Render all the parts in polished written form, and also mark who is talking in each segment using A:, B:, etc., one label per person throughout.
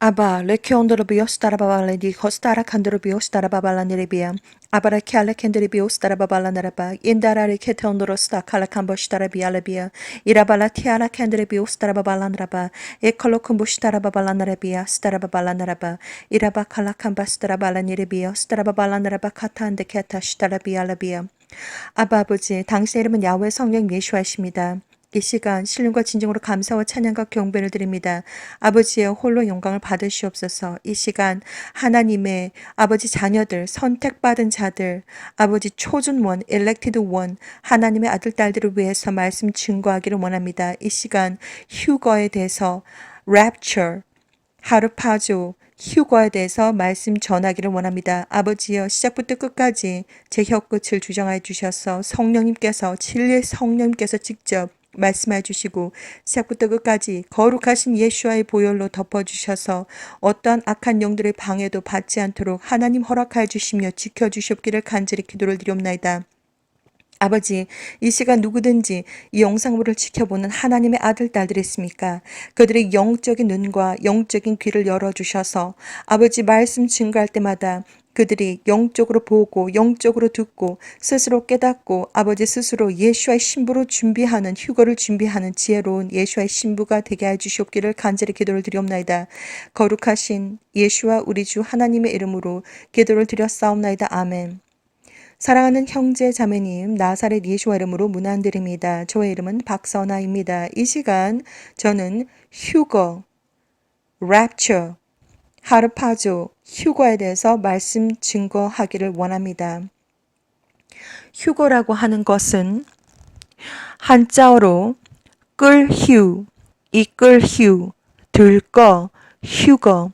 A: 아바 레케온드로비오스타라바발레디 코스타라칸드로비오스타라바발라네레비아 아바라케알레켄드리비오스타라바발라나라바 인다라리케테온드로스타 칼라칸보시타라비알레비아 이라발라티아라켄드리비오스타라바발라나라바 에컬로큰보시타라바발라나라비아 스타라바발라나라바 이라바칼라칸바스타라발라니레비아 스타라바발라나라바 카타안데케타시타라비알라비아 아바 아버지 당신의 이름은 야훼 성령 예수하십니다. 이 시간 신령과 진정으로 감사와 찬양과 경배를 드립니다. 아버지의 홀로 영광을 받으시옵소서. 이 시간 하나님의 아버지 자녀들, 선택받은 자들, 아버지 초준 원, 엘렉티드 원, 하나님의 아들, 딸들을 위해서 말씀 증거하기를 원합니다. 이 시간 휴거에 대해서 rapture, 하르파조, 휴거에 대해서 말씀 전하기를 원합니다. 아버지여 시작부터 끝까지 제 혀끝을 주정하여 주셔서 성령님께서 진리의 성령님께서 직접 말씀해 주시고 시작부터 끝까지 거룩하신 예수와의 보혈로 덮어주셔서 어떠한 악한 영들의 방해도 받지 않도록 하나님 허락하여 주시며 지켜주시옵기를 간절히 기도를 드리옵나이다. 아버지, 이 시간 누구든지 이 영상물을 지켜보는 하나님의 아들, 딸들이 있습니까? 그들의 영적인 눈과 영적인 귀를 열어주셔서 아버지 말씀 증거할 때마다 그들이 영적으로 보고 영적으로 듣고 스스로 깨닫고 아버지 스스로 예수와의 신부로 준비하는 휴거를 준비하는 지혜로운 예수와의 신부가 되게 해 주시옵기를 간절히 기도를 드리옵나이다. 거룩하신 예수와 우리 주 하나님의 이름으로 기도를 드렸사옵나이다. 아멘. 사랑하는 형제 자매님, 나사렛 예수와 이름으로 문안드립니다. 저의 이름은 박선아입니다. 이 시간 저는 휴거, rapture, 하르파조, 휴거에 대해서 말씀 증거하기를 원합니다. 휴거라고 하는 것은 한자어로 끌휴, 이끌휴, 들거, 휴거.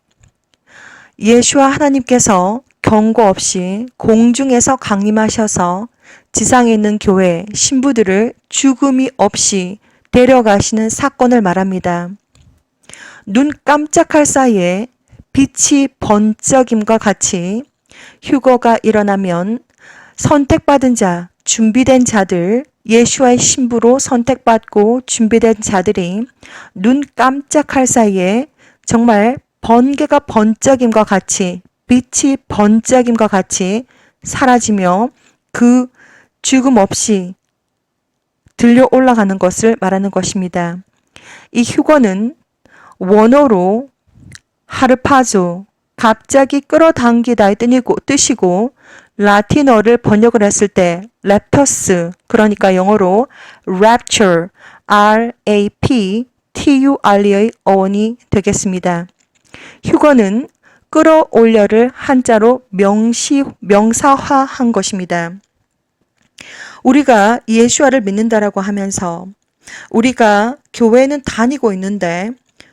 A: 예수와 하나님께서 경고 없이 공중에서 강림하셔서 지상에 있는 교회 신부들을 죽음이 없이 데려가시는 사건을 말합니다. 눈 깜짝할 사이에 빛이 번쩍임과 같이 휴거가 일어나면 선택받은 자, 준비된 자들, 예수와의 신부로 선택받고 준비된 자들이 눈 깜짝할 사이에 정말 번개가 번쩍임과 같이 빛이 번쩍임과 같이 사라지며 그 죽음 없이 들려 올라가는 것을 말하는 것입니다. 이 휴거는 원어로 하르파조, 갑자기 끌어당기다의 뜻이고 라틴어를 번역을 했을 때 랩터스, 그러니까 영어로 rapture, R-A-P-T-U-R의 어원이 되겠습니다. 휴거는 끌어올려를 한자로 명사화한 것입니다. 우리가 예수와를 믿는다라고 하면서 우리가 교회는 다니고 있는데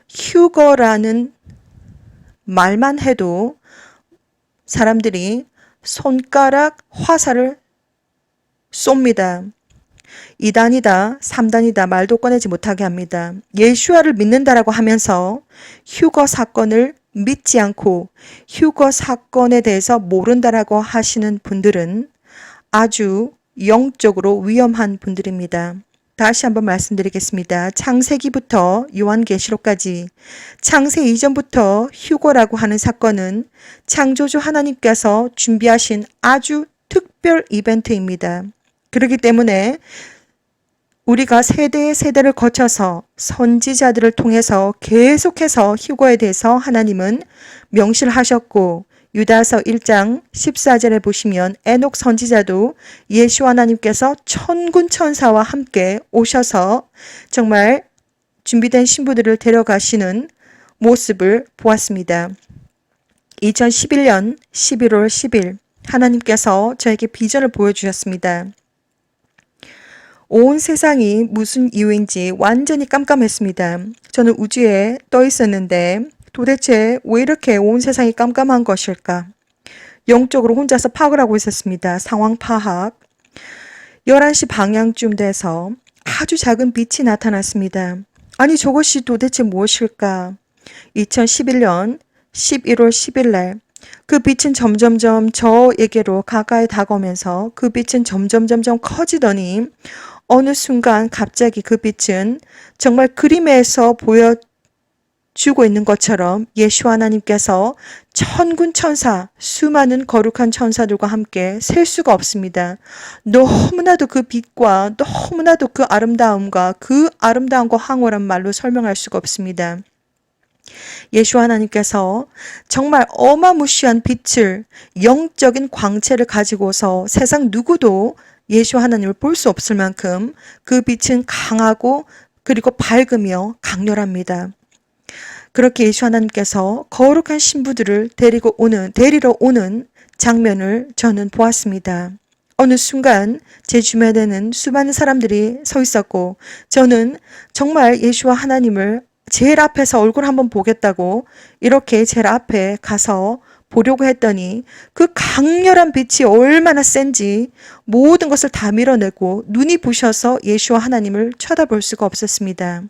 A: 휴거라는 말만 해도 사람들이 손가락 화살을 쏩니다. 2단이다, 3단이다 말도 꺼내지 못하게 합니다. 예수와를 믿는다라고 하면서 휴거 사건을 믿지 않고 휴거 사건에 대해서 모른다라고 하시는 분들은 아주 영적으로 위험한 분들입니다. 다시 한번 말씀드리겠습니다. 창세기부터 요한계시록까지 창세 이전부터 휴거라고 하는 사건은 창조주 하나님께서 준비하신 아주 특별 이벤트입니다. 그렇기 때문에 우리가 세대의 세대를 거쳐서 선지자들을 통해서 계속해서 휴거에 대해서 하나님은 명시를 하셨고 유다서 1장 14절에 보시면 에녹 선지자도 예수 하나님께서 천군 천사와 함께 오셔서 정말 준비된 신부들을 데려가시는 모습을 보았습니다. 2011년 11월 10일 하나님께서 저에게 비전을 보여주셨습니다. 온 세상이 무슨 이유인지 완전히 깜깜했습니다. 저는 우주에 떠 있었는데 도대체 왜 이렇게 온 세상이 깜깜한 것일까? 영적으로 혼자서 파악을 하고 있었습니다. 상황 파악. 11시 방향쯤 돼서 아주 작은 빛이 나타났습니다. 아니 저것이 도대체 무엇일까? 2011년 11월 10일 날 그 빛은 점점점 저에게로 가까이 다가오면서 그 빛은 점점 커지더니 어느 순간 갑자기 그 빛은 정말 그림에서 주고 있는 것처럼 예수와 하나님께서 천군 천사, 수많은 거룩한 천사들과 함께 셀 수가 없습니다. 너무나도 그 빛과 너무나도 그 아름다움과 그 아름다움과 황홀한 말로 설명할 수가 없습니다. 예수 하나님께서 정말 어마무시한 빛을, 영적인 광채를 가지고서 세상 누구도 예수 하나님을 볼 수 없을 만큼 그 빛은 강하고 그리고 밝으며 강렬합니다. 그렇게 예수 하나님께서 거룩한 신부들을 데리러 오는 장면을 저는 보았습니다. 어느 순간 제 주변에는 수많은 사람들이 서 있었고, 저는 정말 예수와 하나님을 제일 앞에서 얼굴 한번 보겠다고 이렇게 제일 앞에 가서 보려고 했더니 그 강렬한 빛이 얼마나 센지 모든 것을 다 밀어내고 눈이 부셔서 예수와 하나님을 쳐다볼 수가 없었습니다.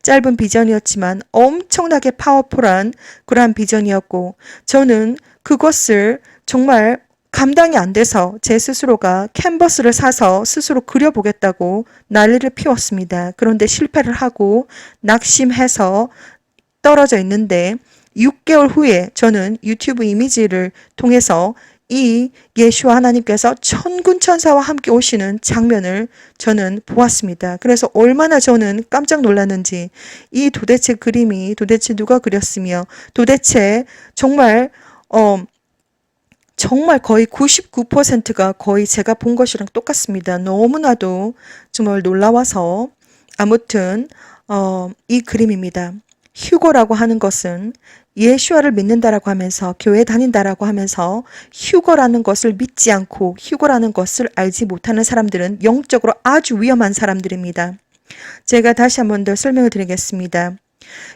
A: 짧은 비전이었지만 엄청나게 파워풀한 그러한 비전이었고, 저는 그것을 정말 감당이 안 돼서 제 스스로가 캔버스를 사서 스스로 그려보겠다고 난리를 피웠습니다. 그런데 실패를 하고 낙심해서 떨어져 있는데 6개월 후에 저는 유튜브 이미지를 통해서 이 예수와 하나님께서 천군 천사와 함께 오시는 장면을 저는 보았습니다. 그래서 얼마나 저는 깜짝 놀랐는지, 이 도대체 그림이 도대체 누가 그렸으며 도대체 정말 거의 99%가 거의 제가 본 것이랑 똑같습니다. 너무나도 정말 놀라워서 아무튼 이 그림입니다. 휴거라고 하는 것은 예수와를 믿는다라고 하면서 교회 다닌다라고 하면서 휴거라는 것을 믿지 않고 휴거라는 것을 알지 못하는 사람들은 영적으로 아주 위험한 사람들입니다. 제가 다시 한 번 더 설명을 드리겠습니다.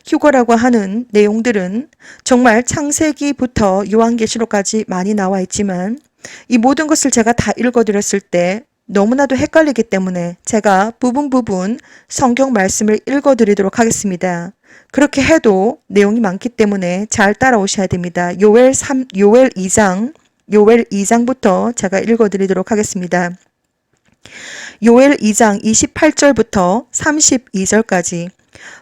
A: 휴거라고 하는 내용들은 정말 창세기부터 요한계시록까지 많이 나와 있지만 이 모든 것을 제가 다 읽어드렸을 때 너무나도 헷갈리기 때문에 제가 부분 성경 말씀을 읽어드리도록 하겠습니다. 그렇게 해도 내용이 많기 때문에 잘 따라오셔야 됩니다. 요엘 2장부터 제가 읽어드리도록 하겠습니다. 요엘 2장 28절부터 32절까지.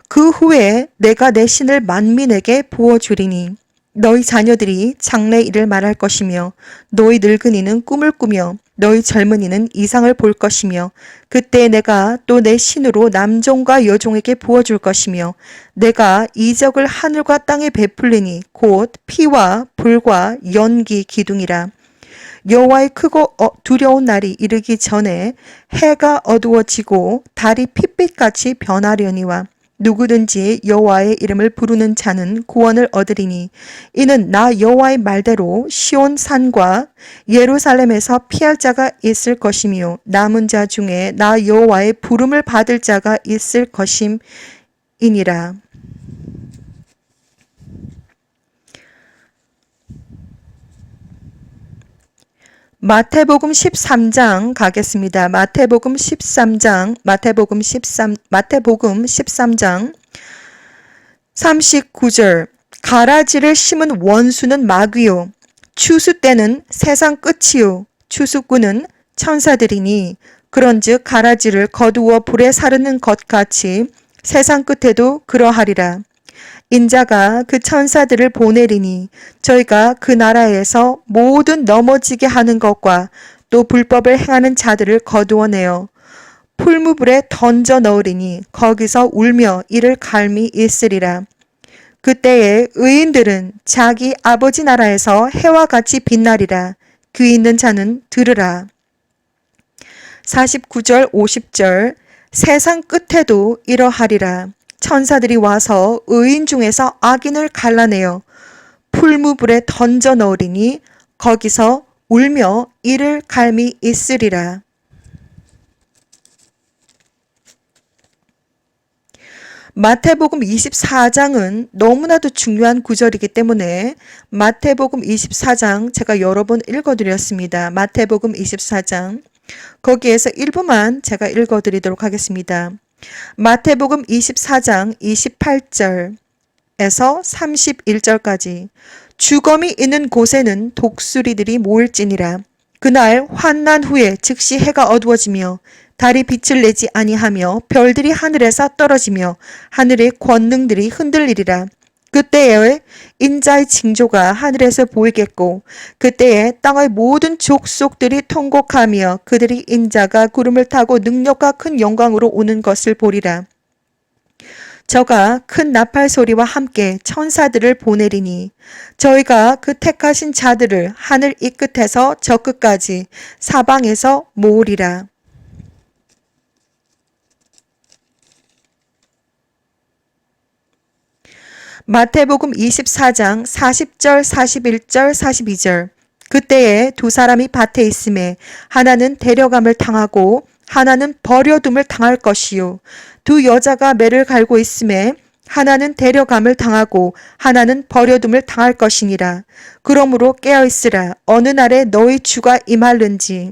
A: 그 후에 내가 내 신을 만민에게 부어주리니 너희 자녀들이 장래 일을 말할 것이며 너희 늙은이는 꿈을 꾸며 너희 젊은이는 이상을 볼 것이며 그때 내가 또 내 신으로 남종과 여종에게 부어줄 것이며 내가 이적을 하늘과 땅에 베풀리니 곧 피와 불과 연기 기둥이라. 여호와의 크고 두려운 날이 이르기 전에 해가 어두워지고 달이 핏빛같이 변하려니와 누구든지 여호와의 이름을 부르는 자는 구원을 얻으리니 이는 나 여호와의 말대로 시온 산과 예루살렘에서 피할 자가 있을 것이며 남은 자 중에 나 여호와의 부름을 받을 자가 있을 것임이니라. 마태복음 13장 가겠습니다. 마태복음 13장 39절. 가라지를 심은 원수는 마귀요 추수 때는 세상 끝이요 추수꾼은 천사들이니 그런즉 가라지를 거두어 불에 사르는 것 같이 세상 끝에도 그러하리라. 인자가 그 천사들을 보내리니 저희가 그 나라에서 모든 넘어지게 하는 것과 또 불법을 행하는 자들을 거두어내어 풀무불에 던져 넣으리니 거기서 울며 이를 갈미 있으리라. 그때에 의인들은 자기 아버지 나라에서 해와 같이 빛나리라. 귀 있는 자는 들으라. 49절 50절. 세상 끝에도 이러하리라. 천사들이 와서 의인 중에서 악인을 갈라내어 풀무불에 던져 넣으리니 거기서 울며 이를 갈미 있으리라. 마태복음 24장은 너무나도 중요한 구절이기 때문에 마태복음 24장 제가 여러 번 읽어드렸습니다. 마태복음 24장 거기에서 일부만 제가 읽어드리도록 하겠습니다. 마태복음 24장 28절에서 31절까지. 주검이 있는 곳에는 독수리들이 모일지니라. 그날 환난 후에 즉시 해가 어두워지며 달이 빛을 내지 아니하며 별들이 하늘에서 떨어지며 하늘의 권능들이 흔들리리라. 그때에 인자의 징조가 하늘에서 보이겠고 그때에 땅의 모든 족속들이 통곡하며 그들이 인자가 구름을 타고 능력과 큰 영광으로 오는 것을 보리라. 저가 큰 나팔 소리와 함께 천사들을 보내리니 저희가 그 택하신 자들을 하늘 이 끝에서 저 끝까지 사방에서 모으리라. 마태복음 24장 40절, 41절, 42절. 그때에 두 사람이 밭에 있음에 하나는 데려감을 당하고 하나는 버려둠을 당할 것이요. 두 여자가 매를 갈고 있음에 하나는 데려감을 당하고 하나는 버려둠을 당할 것이니라. 그러므로 깨어있으라. 어느 날에 너희 주가 임할는지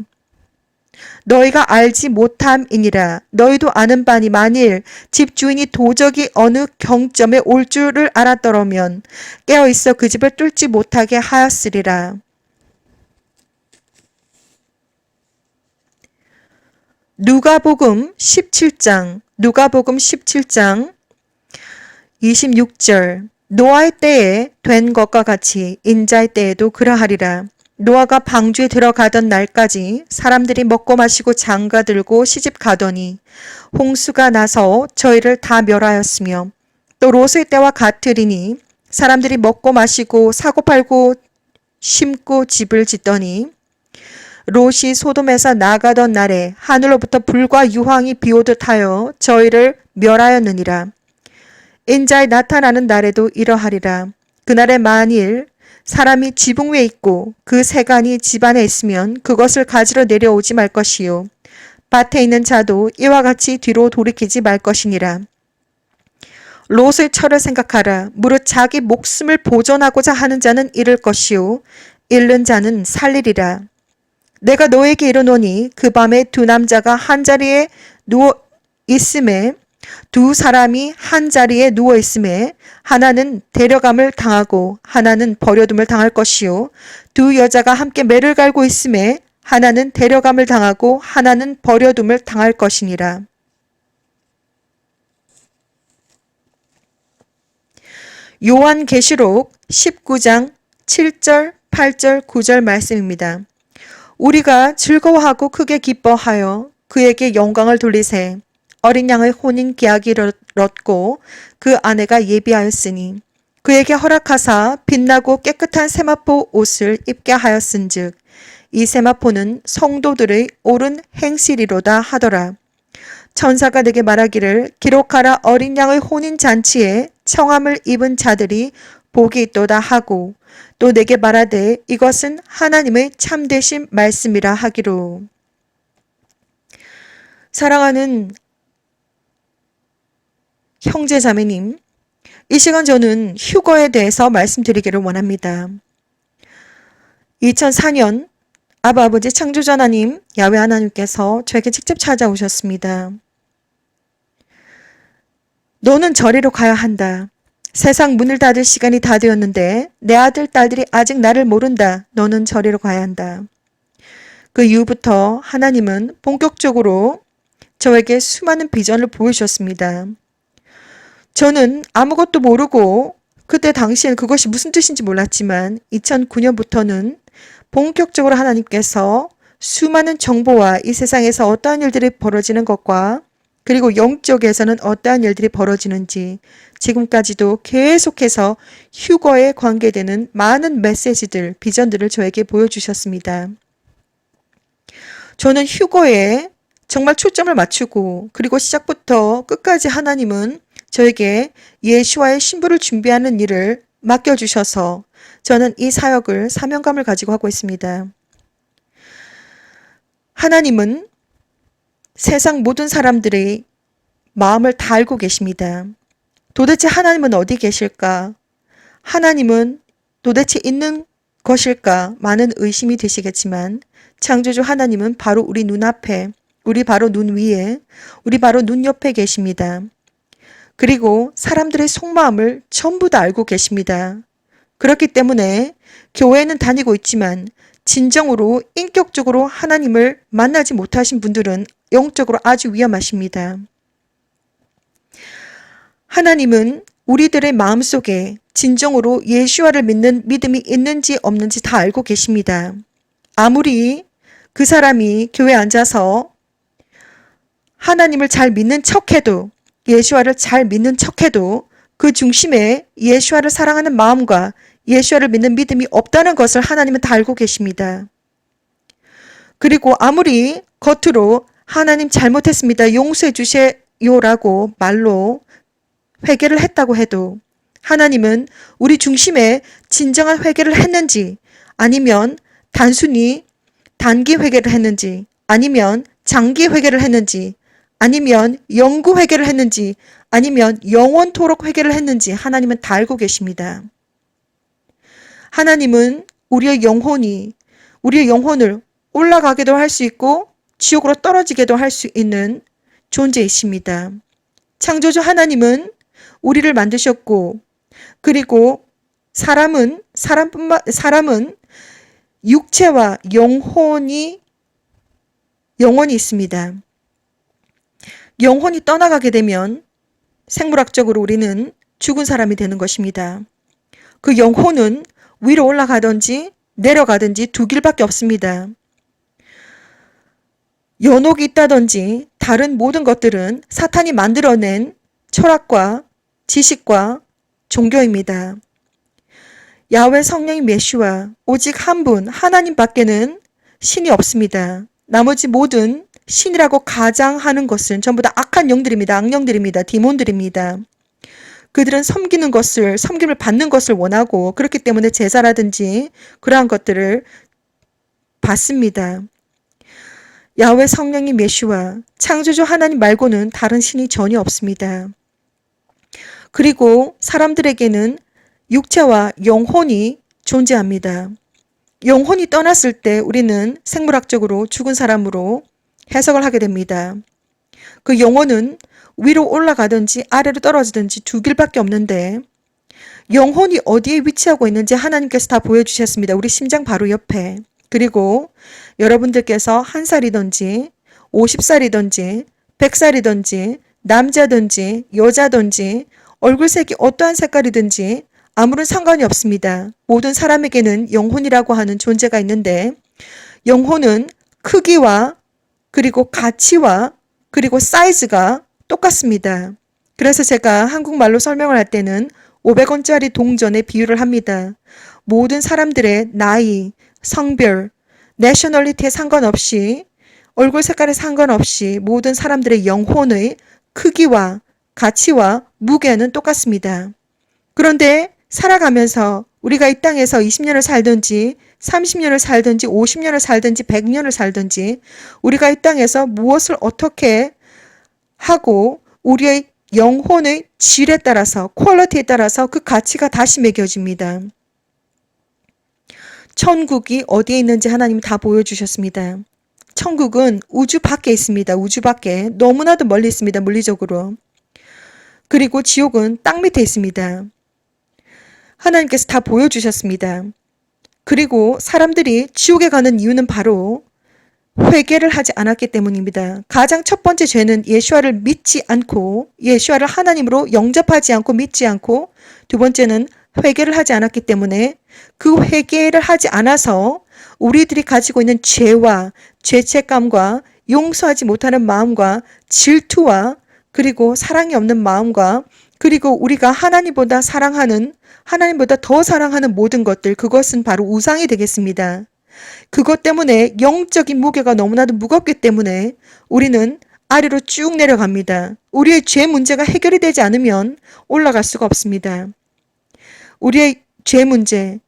A: 너희가 알지 못함이니라. 너희도 아는 바니 만일 집주인이 도적이 어느 경점에 올 줄을 알았더라면 깨어있어 그 집을 뚫지 못하게 하였으리라. 누가복음 17장 26절. 노아의 때에 된 것과 같이 인자의 때에도 그러하리라. 노아가 방주에 들어가던 날까지 사람들이 먹고 마시고 장가 들고 시집 가더니 홍수가 나서 저희를 다 멸하였으며 또 롯의 때와 같으리니 사람들이 먹고 마시고 사고 팔고 심고 집을 짓더니 롯이 소돔에서 나가던 날에 하늘로부터 불과 유황이 비오듯 하여 저희를 멸하였느니라. 인자의 나타나는 날에도 이러하리라. 그날에 만일 사람이 지붕 위에 있고 그 세간이 집안에 있으면 그것을 가지러 내려오지 말 것이요. 밭에 있는 자도 이와 같이 뒤로 돌이키지 말 것이니라. 롯의 철을 생각하라. 무릇 자기 목숨을 보존하고자 하는 자는 잃을 것이요. 잃는 자는 살리리라. 내가 너에게 이르노니 그 밤에 두 남자가 한 자리에 누워 있음에 두 사람이 한 자리에 누워 있음에 하나는 데려감을 당하고 하나는 버려둠을 당할 것이요. 두 여자가 함께 매를 갈고 있음에 하나는 데려감을 당하고 하나는 버려둠을 당할 것이니라. 요한계시록 19장 7절, 8절, 9절 말씀입니다. 우리가 즐거워하고 크게 기뻐하여 그에게 영광을 돌리세. 어린 양의 혼인 계약이 이뤘고 그 아내가 예비하였으니 그에게 허락하사 빛나고 깨끗한 세마포 옷을 입게 하였은즉 이 세마포는 성도들의 옳은 행실이로다 하더라. 천사가 내게 말하기를 기록하라. 어린 양의 혼인 잔치에 청함을 입은 자들이 복이 있도다 하고 또 내게 말하되 이것은 하나님의 참되신 말씀이라 하기로. 사랑하는 형제자매님, 이 시간 저는 휴거에 대해서 말씀드리기를 원합니다. 2004년 아버지 창조주 하나님, 야훼 하나님께서 저에게 직접 찾아오셨습니다. 너는 저리로 가야 한다. 세상 문을 닫을 시간이 다 되었는데 내 아들, 딸들이 아직 나를 모른다. 너는 저리로 가야 한다. 그 이후부터 하나님은 본격적으로 저에게 수많은 비전을 보여주셨습니다. 저는 아무것도 모르고 그때 당시엔 그것이 무슨 뜻인지 몰랐지만 2009년부터는 본격적으로 하나님께서 수많은 정보와 이 세상에서 어떠한 일들이 벌어지는 것과 그리고 영적에서는 어떠한 일들이 벌어지는지 지금까지도 계속해서 휴거에 관계되는 많은 메시지들, 비전들을 저에게 보여주셨습니다. 저는 휴거에 정말 초점을 맞추고 그리고 시작부터 끝까지 하나님은 저에게 예수와의 신부를 준비하는 일을 맡겨주셔서 저는 이 사역을 사명감을 가지고 하고 있습니다. 하나님은 세상 모든 사람들의 마음을 다 알고 계십니다. 도대체 하나님은 어디 계실까? 하나님은 도대체 있는 것일까? 많은 의심이 되시겠지만 창조주 하나님은 바로 우리 눈앞에, 우리 바로 눈 위에, 우리 바로 눈 옆에 계십니다. 그리고 사람들의 속마음을 전부 다 알고 계십니다. 그렇기 때문에 교회는 다니고 있지만 진정으로 인격적으로 하나님을 만나지 못하신 분들은 영적으로 아주 위험하십니다. 하나님은 우리들의 마음속에 진정으로 예수와를 믿는 믿음이 있는지 없는지 다 알고 계십니다. 아무리 그 사람이 교회에 앉아서 하나님을 잘 믿는 척해도, 예수와를 잘 믿는 척해도 그 중심에 예수와를 사랑하는 마음과 예수와를 믿는 믿음이 없다는 것을 하나님은 다 알고 계십니다. 그리고 아무리 겉으로 하나님 잘못했습니다, 용서해 주세요라고 말로 회개를 했다고 해도 하나님은 우리 중심에 진정한 회개를 했는지, 아니면 단순히 단기 회개를 했는지, 아니면 장기 회개를 했는지, 아니면 영구 회개를 했는지, 아니면 영원토록 회개를 했는지 하나님은 다 알고 계십니다. 하나님은 우리의 영혼을 올라가게도 할 수 있고 지옥으로 떨어지게도 할 수 있는 존재이십니다. 창조주 하나님은 우리를 만드셨고, 그리고 사람은 육체와 영혼이 있습니다. 영혼이 떠나가게 되면 생물학적으로 우리는 죽은 사람이 되는 것입니다. 그 영혼은 위로 올라가든지 내려가든지 두 길밖에 없습니다. 연옥이 있다든지 다른 모든 것들은 사탄이 만들어낸 철학과 지식과 종교입니다. 야훼 성령인 메시아, 오직 한 분 하나님밖에는 신이 없습니다. 나머지 모든 신이라고 가장하는 것은 전부 다 악한 영들입니다. 악령들입니다. 디몬들입니다. 그들은 섬김을 받는 것을 원하고, 그렇기 때문에 제사라든지 그러한 것들을 받습니다. 야훼 성령인 메시아, 창조주 하나님 말고는 다른 신이 전혀 없습니다. 그리고 사람들에게는 육체와 영혼이 존재합니다. 영혼이 떠났을 때 우리는 생물학적으로 죽은 사람으로 해석을 하게 됩니다. 그 영혼은 위로 올라가든지 아래로 떨어지든지 두 길밖에 없는데, 영혼이 어디에 위치하고 있는지 하나님께서 다 보여주셨습니다. 우리 심장 바로 옆에. 그리고 여러분들께서 1살이든지 50살이든지 100살이든지 남자든지 여자든지 얼굴색이 어떠한 색깔이든지 아무런 상관이 없습니다. 모든 사람에게는 영혼이라고 하는 존재가 있는데, 영혼은 크기와 그리고 가치와 그리고 사이즈가 똑같습니다. 그래서 제가 한국말로 설명을 할 때는 500원짜리 동전에 비유를 합니다. 모든 사람들의 나이, 성별, 내셔널리티에 상관없이, 얼굴 색깔에 상관없이 모든 사람들의 영혼의 크기와 가치와 무게는 똑같습니다. 그런데 살아가면서 우리가 이 땅에서 20년을 살든지 30년을 살든지 50년을 살든지 100년을 살든지 우리가 이 땅에서 무엇을 어떻게 하고 우리의 영혼의 질에 따라서, 퀄리티에 따라서 그 가치가 다시 매겨집니다. 천국이 어디에 있는지 하나님이 다 보여주셨습니다. 천국은 우주 밖에 있습니다. 우주 밖에. 너무나도 멀리 있습니다. 물리적으로. 그리고 지옥은 땅 밑에 있습니다. 하나님께서 다 보여주셨습니다. 그리고 사람들이 지옥에 가는 이유는 바로 회개를 하지 않았기 때문입니다. 가장 첫 번째 죄는 예수와를 믿지 않고, 예수와를 하나님으로 영접하지 않고 믿지 않고, 두 번째는 회개를 하지 않았기 때문에, 그 회개를 하지 않아서 우리들이 가지고 있는 죄와 죄책감과 용서하지 못하는 마음과 질투와 그리고 사랑이 없는 마음과 그리고 우리가 하나님보다 더 사랑하는 모든 것들, 그것은 바로 우상이 되겠습니다. 그것 때문에 영적인 무게가 너무나도 무겁기 때문에 우리는 아래로 쭉 내려갑니다. 우리의 죄 문제가 해결이 되지 않으면 올라갈 수가 없습니다. 우리의 죄 문제,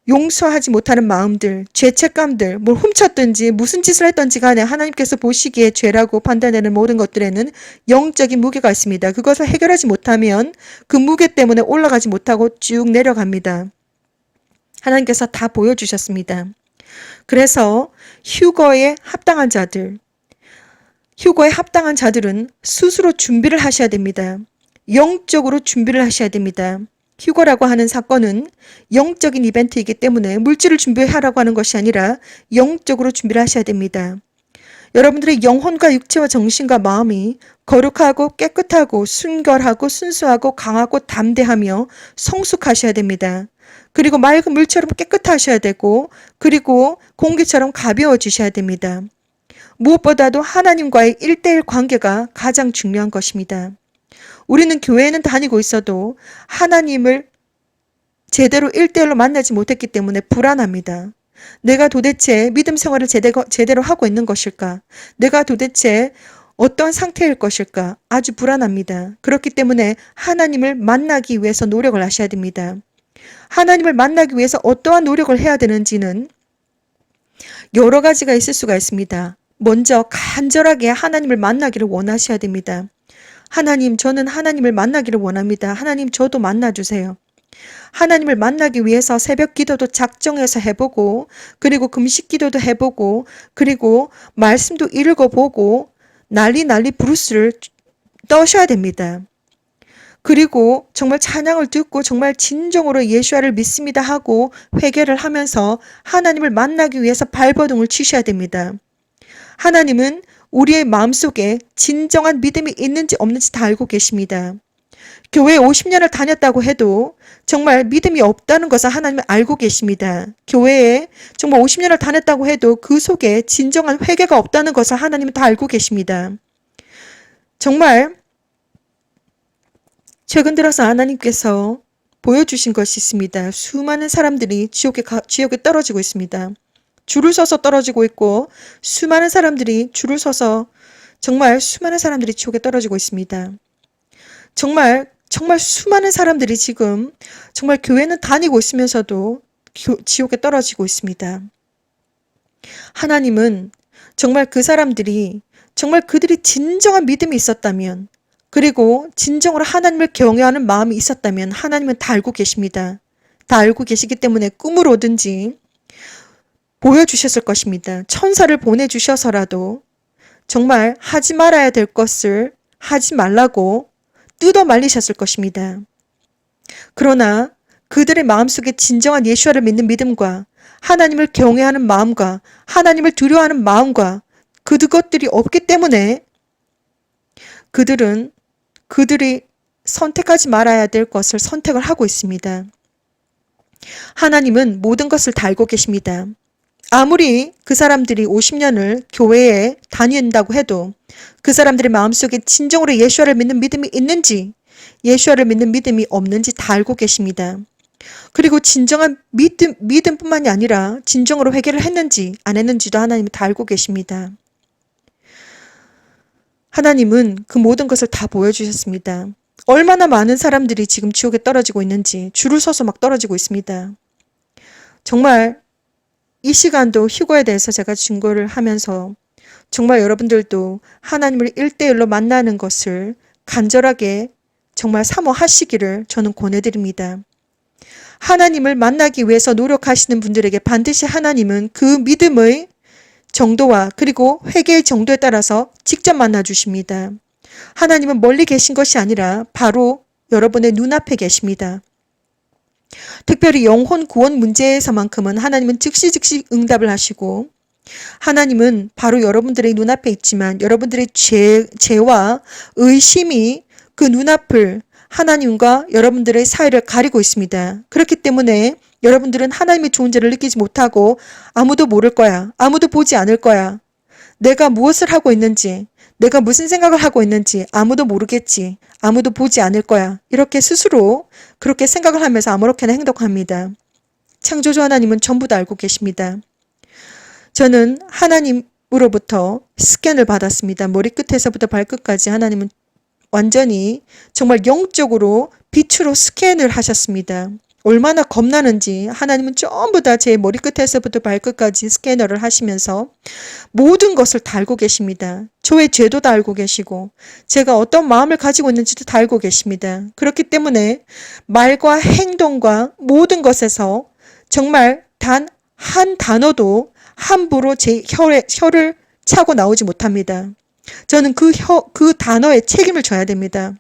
A: 용서하지 못하는 마음들, 죄책감들, 뭘 훔쳤든지 무슨 짓을 했든지 간에 하나님께서 보시기에 죄라고 판단되는 모든 것들에는 영적인 무게가 있습니다. 그것을 해결하지 못하면 그 무게 때문에 올라가지 못하고 쭉 내려갑니다. 하나님께서 다 보여주셨습니다. 그래서 휴거에 합당한 자들은 스스로 준비를 하셔야 됩니다. 영적으로 준비를 하셔야 됩니다. 휴거라고 하는 사건은 영적인 이벤트이기 때문에 물질을 준비하라고 하는 것이 아니라 영적으로 준비를 하셔야 됩니다. 여러분들의 영혼과 육체와 정신과 마음이 거룩하고 깨끗하고 순결하고 순수하고 강하고 담대하며 성숙하셔야 됩니다. 그리고 맑은 물처럼 깨끗하셔야 되고, 그리고 공기처럼 가벼워지셔야 됩니다. 무엇보다도 하나님과의 1대1 관계가 가장 중요한 것입니다. 우리는 교회에는 다니고 있어도 하나님을 제대로 1대1로 만나지 못했기 때문에 불안합니다. 내가 도대체 믿음 생활을 제대로 하고 있는 것일까? 내가 도대체 어떠한 상태일 것일까? 아주 불안합니다. 그렇기 때문에 하나님을 만나기 위해서 노력을 하셔야 됩니다. 하나님을 만나기 위해서 어떠한 노력을 해야 되는지는 여러 가지가 있을 수가 있습니다. 먼저 간절하게 하나님을 만나기를 원하셔야 됩니다. 하나님, 저는 하나님을 만나기를 원합니다. 하나님, 저도 만나주세요. 하나님을 만나기 위해서 새벽 기도도 작정해서 해보고, 그리고 금식 기도도 해보고, 그리고 말씀도 읽어보고, 난리 브루스를 떠셔야 됩니다. 그리고 정말 찬양을 듣고 정말 진정으로 예수와를 믿습니다 하고 회개를 하면서 하나님을 만나기 위해서 발버둥을 치셔야 됩니다. 하나님은 우리의 마음속에 진정한 믿음이 있는지 없는지 다 알고 계십니다. 교회에 50년을 다녔다고 해도 정말 믿음이 없다는 것을 하나님은 알고 계십니다. 교회에 정말 50년을 다녔다고 해도 그 속에 진정한 회개가 없다는 것을 하나님은 다 알고 계십니다. 정말 최근 들어서 하나님께서 보여주신 것이 있습니다. 수많은 사람들이 지옥에 떨어지고 있습니다. 줄을 서서 떨어지고 있고 수많은 사람들이 줄을 서서 정말 수많은 사람들이 지옥에 떨어지고 있습니다. 정말 수많은 사람들이 지금 정말 교회는 다니고 있으면서도 지옥에 떨어지고 있습니다. 하나님은 정말 그 사람들이 정말 그들이 진정한 믿음이 있었다면, 그리고 진정으로 하나님을 경외하는 마음이 있었다면 하나님은 다 알고 계십니다. 다 알고 계시기 때문에 꿈으로든지 보여주셨을 것입니다. 천사를 보내주셔서라도 정말 하지 말아야 될 것을 하지 말라고 뜯어 말리셨을 것입니다. 그러나 그들의 마음속에 진정한 예수와를 믿는 믿음과 하나님을 경외하는 마음과 하나님을 두려워하는 마음과 그것들이 없기 때문에 그들이 선택하지 말아야 될 것을 선택을 하고 있습니다. 하나님은 모든 것을 다 알고 계십니다. 아무리 그 사람들이 50년을 교회에 다닌다고 해도 그 사람들의 마음속에 진정으로 예수와를 믿는 믿음이 있는지 예수와를 믿는 믿음이 없는지 다 알고 계십니다. 그리고 진정한 믿음뿐만이 아니라 진정으로 회개를 했는지 안 했는지도 하나님은 다 알고 계십니다. 하나님은 그 모든 것을 다 보여주셨습니다. 얼마나 많은 사람들이 지금 지옥에 떨어지고 있는지 줄을 서서 막 떨어지고 있습니다. 정말 이 시간도 휴거에 대해서 제가 증거를 하면서 정말 여러분들도 하나님을 1대1로 만나는 것을 간절하게 정말 사모하시기를 저는 권해드립니다. 하나님을 만나기 위해서 노력하시는 분들에게 반드시 하나님은 그 믿음의 정도와 그리고 회개의 정도에 따라서 직접 만나주십니다. 하나님은 멀리 계신 것이 아니라 바로 여러분의 눈앞에 계십니다. 특별히 영혼 구원 문제에서만큼은 하나님은 즉시 응답을 하시고 하나님은 바로 여러분들의 눈앞에 있지만 여러분들의 죄와 의심이 그 눈앞을 하나님과 여러분들의 사이를 가리고 있습니다. 그렇기 때문에 여러분들은 하나님의 존재를 느끼지 못하고 아무도 모를 거야. 아무도 보지 않을 거야. 내가 무엇을 하고 있는지, 내가 무슨 생각을 하고 있는지 아무도 모르겠지. 아무도 보지 않을 거야. 이렇게 스스로 그렇게 생각을 하면서 아무렇게나 행동합니다. 창조주 하나님은 전부 다 알고 계십니다. 저는 하나님으로부터 스캔을 받았습니다. 머리끝에서부터 발끝까지 하나님은 완전히 정말 영적으로 빛으로 스캔을 하셨습니다. 얼마나 겁나는지 하나님은 전부 다 제 머리끝에서부터 발끝까지 스캐너를 하시면서 모든 것을 다 알고 계십니다. 저의 죄도 다 알고 계시고 제가 어떤 마음을 가지고 있는지도 다 알고 계십니다. 그렇기 때문에 말과 행동과 모든 것에서 정말 단 한 단어도 함부로 제 혀를 차고 나오지 못합니다. 저는 그 단어에 책임을 져야 됩니다.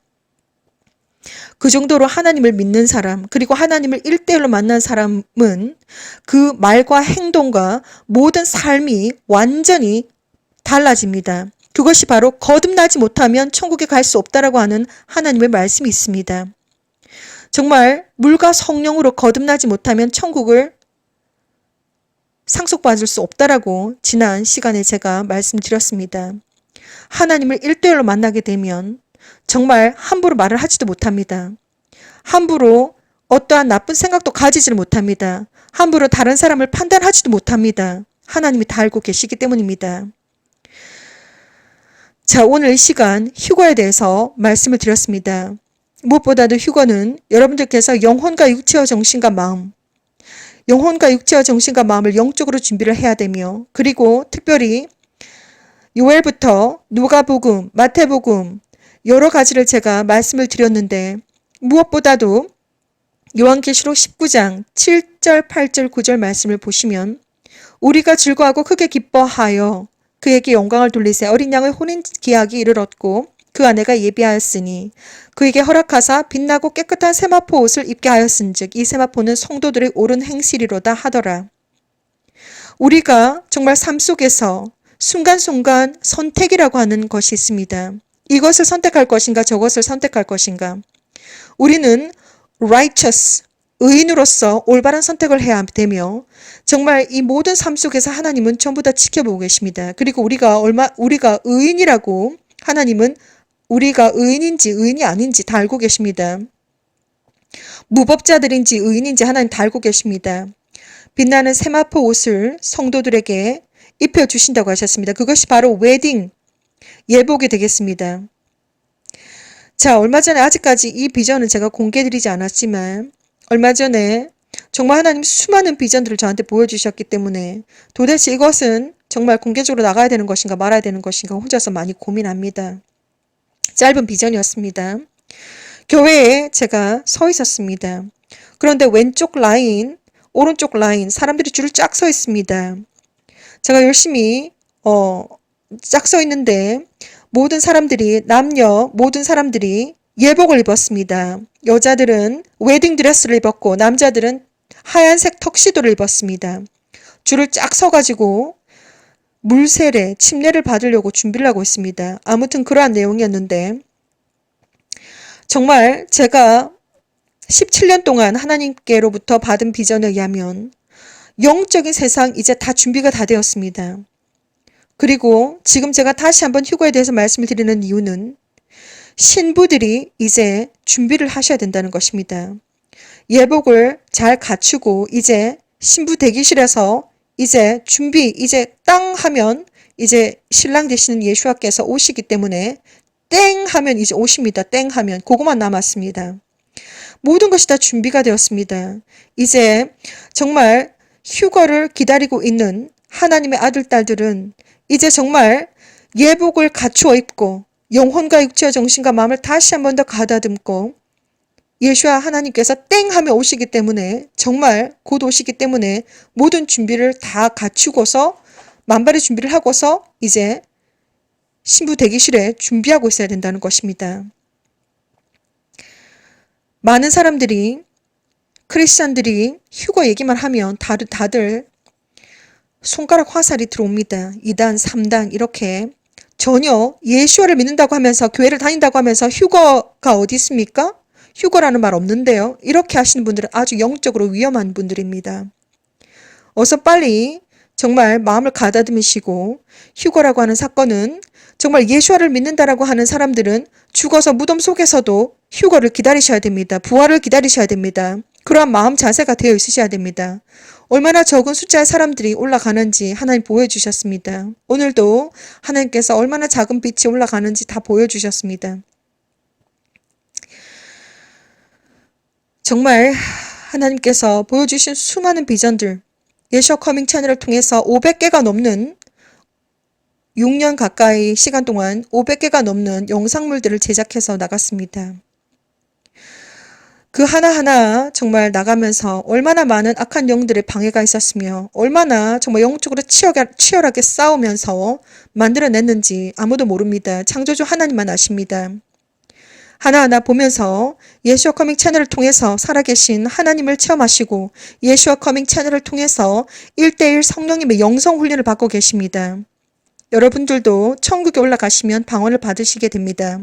A: 그 정도로 하나님을 믿는 사람, 그리고 하나님을 1대1로 만난 사람은 그 말과 행동과 모든 삶이 완전히 달라집니다. 그것이 바로 거듭나지 못하면 천국에 갈 수 없다라고 하는 하나님의 말씀이 있습니다. 정말 물과 성령으로 거듭나지 못하면 천국을 상속받을 수 없다라고 지난 시간에 제가 말씀드렸습니다. 하나님을 1대1로 만나게 되면 정말 함부로 말을 하지도 못합니다. 함부로 어떠한 나쁜 생각도 가지지를 못합니다. 함부로 다른 사람을 판단하지도 못합니다. 하나님이 다 알고 계시기 때문입니다. 자, 오늘 이 시간 휴거에 대해서 말씀을 드렸습니다. 무엇보다도 휴거는 여러분들께서 영혼과 육체와 정신과 마음, 영혼과 육체와 정신과 마음을 영적으로 준비를 해야 되며, 그리고 특별히 요엘부터 누가복음, 마태복음 여러 가지를 제가 말씀을 드렸는데, 무엇보다도 요한계시록 19장 7절, 8절, 9절 말씀을 보시면 우리가 즐거워하고 크게 기뻐하여 그에게 영광을 돌리세 어린 양의 혼인 기약이 이르렀고 그 아내가 예비하였으니 그에게 허락하사 빛나고 깨끗한 세마포 옷을 입게 하였은즉 이 세마포는 성도들의 옳은 행실이로다 하더라. 우리가 정말 삶 속에서 순간순간 선택이라고 하는 것이 있습니다. 이것을 선택할 것인가 저것을 선택할 것인가. 우리는 righteous, 의인으로서 올바른 선택을 해야 되며 정말 이 모든 삶 속에서 하나님은 전부 다 지켜보고 계십니다. 그리고 우리가 의인이라고 하나님은 우리가 의인인지 의인이 아닌지 다 알고 계십니다. 무법자들인지 의인인지 하나님 다 알고 계십니다. 빛나는 세마포 옷을 성도들에게 입혀주신다고 하셨습니다. 그것이 바로 웨딩, 예복이 되겠습니다. 자, 얼마 전에 아직까지 이 비전은 제가 공개드리지 않았지만 얼마 전에 정말 하나님 수많은 비전들을 저한테 보여주셨기 때문에 도대체 이것은 정말 공개적으로 나가야 되는 것인가 말아야 되는 것인가 혼자서 많이 고민합니다. 짧은 비전이었습니다. 교회에 제가 서 있었습니다. 그런데 왼쪽 라인, 오른쪽 라인 사람들이 줄을 쫙 서 있습니다. 제가 열심히 쫙 서 있는데 모든 사람들이 모든 사람들이 예복을 입었습니다. 여자들은 웨딩 드레스를 입었고 남자들은 하얀색 턱시도를 입었습니다. 줄을 쫙 서가지고 물세례, 침례를 받으려고 준비를 하고 있습니다. 아무튼 그러한 내용이었는데 정말 제가 17년 동안 하나님께로부터 받은 비전에 의하면 영적인 세상 이제 다 준비가 다 되었습니다. 그리고 지금 제가 다시 한번 휴거에 대해서 말씀을 드리는 이유는 신부들이 이제 준비를 하셔야 된다는 것입니다. 예복을 잘 갖추고 이제 신부 대기실에서 이제 준비 이제 땅 하면 이제 신랑 되시는 예수와께서 오시기 때문에 땡 하면 이제 오십니다. 땡 하면 그것만 남았습니다. 모든 것이 다 준비가 되었습니다. 이제 정말 휴거를 기다리고 있는 하나님의 아들 딸들은 이제 정말 예복을 갖추어 입고 영혼과 육체와 정신과 마음을 다시 한 번 더 가다듬고 예수와 하나님께서 땡 하며 오시기 때문에 정말 곧 오시기 때문에 모든 준비를 다 갖추고서 만발의 준비를 하고서 이제 신부 대기실에 준비하고 있어야 된다는 것입니다. 많은 사람들이 크리스찬들이 휴거 얘기만 하면 다들 손가락 화살이 들어옵니다. 2단, 3단 이렇게 전혀 예수를 믿는다고 하면서 교회를 다닌다고 하면서 휴거가 어디 있습니까? 휴거라는 말 없는데요. 이렇게 하시는 분들은 아주 영적으로 위험한 분들입니다. 어서 빨리 정말 마음을 가다듬으시고 휴거라고 하는 사건은 정말 예수를 믿는다라고 하는 사람들은 죽어서 무덤 속에서도 휴거를 기다리셔야 됩니다. 부활을 기다리셔야 됩니다. 그러한 마음 자세가 되어 있으셔야 됩니다. 얼마나 적은 숫자의 사람들이 올라가는지 하나님 보여주셨습니다. 오늘도 하나님께서 얼마나 작은 빛이 올라가는지 다 보여주셨습니다. 정말 하나님께서 보여주신 수많은 비전들, 예수와 커밍 채널을 통해서 500개가 넘는 6년 가까이 시간 동안 500개가 넘는 영상물들을 제작해서 나갔습니다. 그 하나하나 정말 나가면서 얼마나 많은 악한 영들의 방해가 있었으며 얼마나 정말 영적으로 치열하게 싸우면서 만들어냈는지 아무도 모릅니다. 창조주 하나님만 아십니다. 하나하나 보면서 예수와 커밍 채널을 통해서 살아계신 하나님을 체험하시고 예수와 커밍 채널을 통해서 1대1 성령님의 영성 훈련을 받고 계십니다. 여러분들도 천국에 올라가시면 방언을 받으시게 됩니다.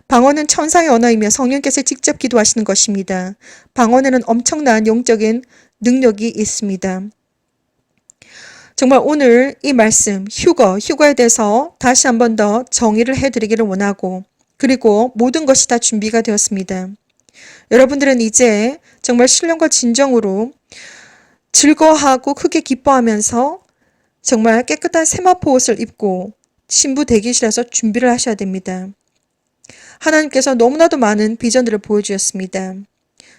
A: 방언은 천상의 언어이며 성령께서 직접 기도하시는 것입니다. 방언에는 엄청난 영적인 능력이 있습니다. 정말 오늘 이 말씀 휴거에 대해서 다시 한 번 더 정의를 해드리기를 원하고, 그리고 모든 것이 다 준비가 되었습니다. 여러분들은 이제 정말 신령과 진정으로 즐거워하고 크게 기뻐하면서 정말 깨끗한 세마포 옷을 입고 신부 대기실에서 준비를 하셔야 됩니다. 하나님께서 너무나도 많은 비전들을 보여주셨습니다.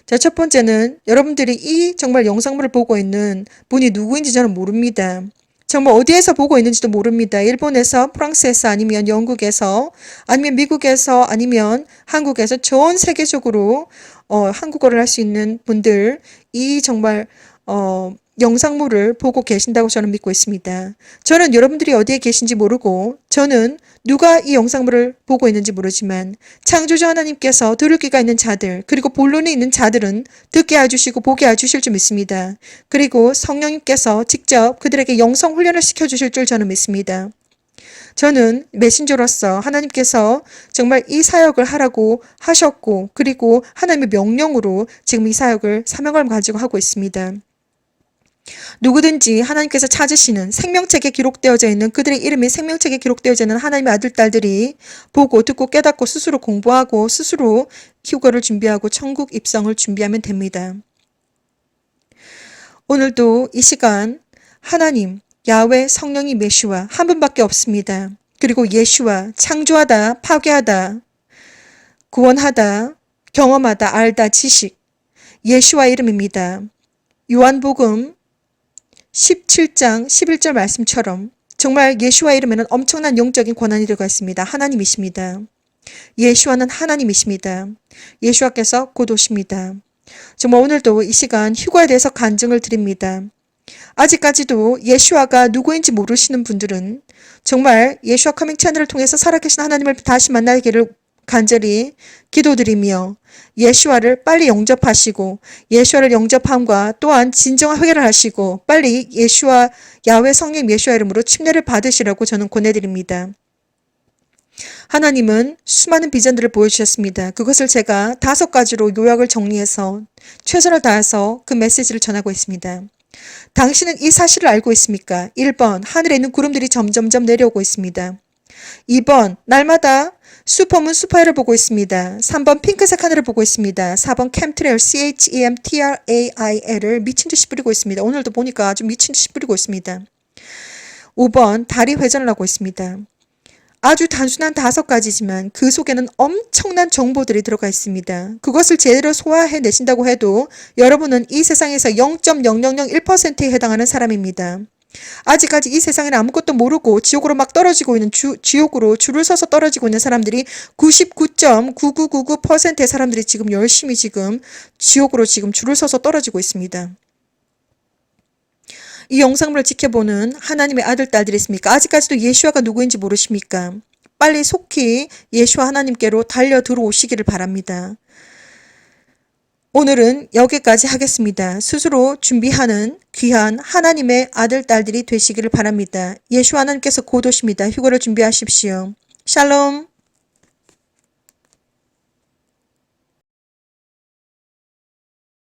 A: 자, 첫 번째는 여러분들이 이 정말 영상물을 보고 있는 분이 누구인지 저는 모릅니다. 정말 어디에서 보고 있는지도 모릅니다. 일본에서, 프랑스에서, 아니면 영국에서, 아니면 미국에서, 아니면 한국에서 전 세계적으로 한국어를 할 수 있는 분들, 이 정말 영상물을 보고 계신다고 저는 믿고 있습니다. 저는 여러분들이 어디에 계신지 모르고, 저는 누가 이 영상물을 보고 있는지 모르지만 창조주 하나님께서 들을 귀가 있는 자들, 그리고 본론이 있는 자들은 듣게 해주시고 보게 해주실 줄 믿습니다. 그리고 성령님께서 직접 그들에게 영성 훈련을 시켜주실 줄 저는 믿습니다. 저는 메신저로서 하나님께서 정말 이 사역을 하라고 하셨고, 그리고 하나님의 명령으로 지금 이 사역을 사명을 가지고 하고 있습니다. 누구든지 하나님께서 찾으시는 생명책에 기록되어져 있는, 그들의 이름이 생명책에 기록되어져 있는 하나님의 아들, 딸들이 보고 듣고 깨닫고 스스로 공부하고 스스로 휴거를 준비하고 천국 입성을 준비하면 됩니다. 오늘도 이 시간 하나님, 야훼, 성령이 메시아 한 분밖에 없습니다. 그리고 예수와 창조하다, 파괴하다, 구원하다, 경험하다, 알다, 지식, 예수와 이름입니다. 요한복음 17장 11절 말씀처럼 정말 예수와 이름에는 엄청난 영적인 권한이 들어가 있습니다. 하나님이십니다. 예수와는 하나님이십니다. 예수와께서 곧 오십니다. 정말 오늘도 이 시간 휴거에 대해서 간증을 드립니다. 아직까지도 예수와가 누구인지 모르시는 분들은 정말 예수와 커밍 채널을 통해서 살아계신 하나님을 다시 만나기를 간절히 기도드리며 예수와를 빨리 영접하시고, 예수와를 영접함과 또한 진정한 회개를 하시고 빨리 예수와 야훼 성령 예수와 이름으로 침례를 받으시라고 저는 권해드립니다. 하나님은 수많은 비전들을 보여주셨습니다. 그것을 제가 5가지로 요약을 정리해서 최선을 다해서 그 메시지를 전하고 있습니다. 당신은 이 사실을 알고 있습니까? 1번, 하늘에 있는 구름들이 점점점 내려오고 있습니다. 2번, 날마다 슈퍼문 슈퍼헬을 보고 있습니다. 3번, 핑크색 하늘을 보고 있습니다. 4번, 캠트레일 CHEMTRAIL을 미친듯이 뿌리고 있습니다. 오늘도 보니까 아주 미친듯이 뿌리고 있습니다. 5번, 달이 회전을 하고 있습니다. 아주 단순한 5가지지만 그 속에는 엄청난 정보들이 들어가 있습니다. 그것을 제대로 소화해내신다고 해도 여러분은 이 세상에서 0.0001%에 해당하는 사람입니다. 아직까지 이 세상에는 아무것도 모르고 지옥으로 막 떨어지고 있는 지옥으로 줄을 서서 떨어지고 있는 사람들이 99.9999%의 사람들이 지금 열심히 지금 지옥으로 지금 줄을 서서 떨어지고 있습니다. 이 영상물을 지켜보는 하나님의 아들, 딸들이 있습니까? 아직까지도 예수와가 누구인지 모르십니까? 빨리 속히 예수와 하나님께로 달려 들어오시기를 바랍니다. 오늘은 여기까지 하겠습니다. 스스로 준비하는 귀한 하나님의 아들, 딸들이 되시기를 바랍니다. 예수 하나님께서 곧 오십니다. 휴거를 준비하십시오. 샬롬.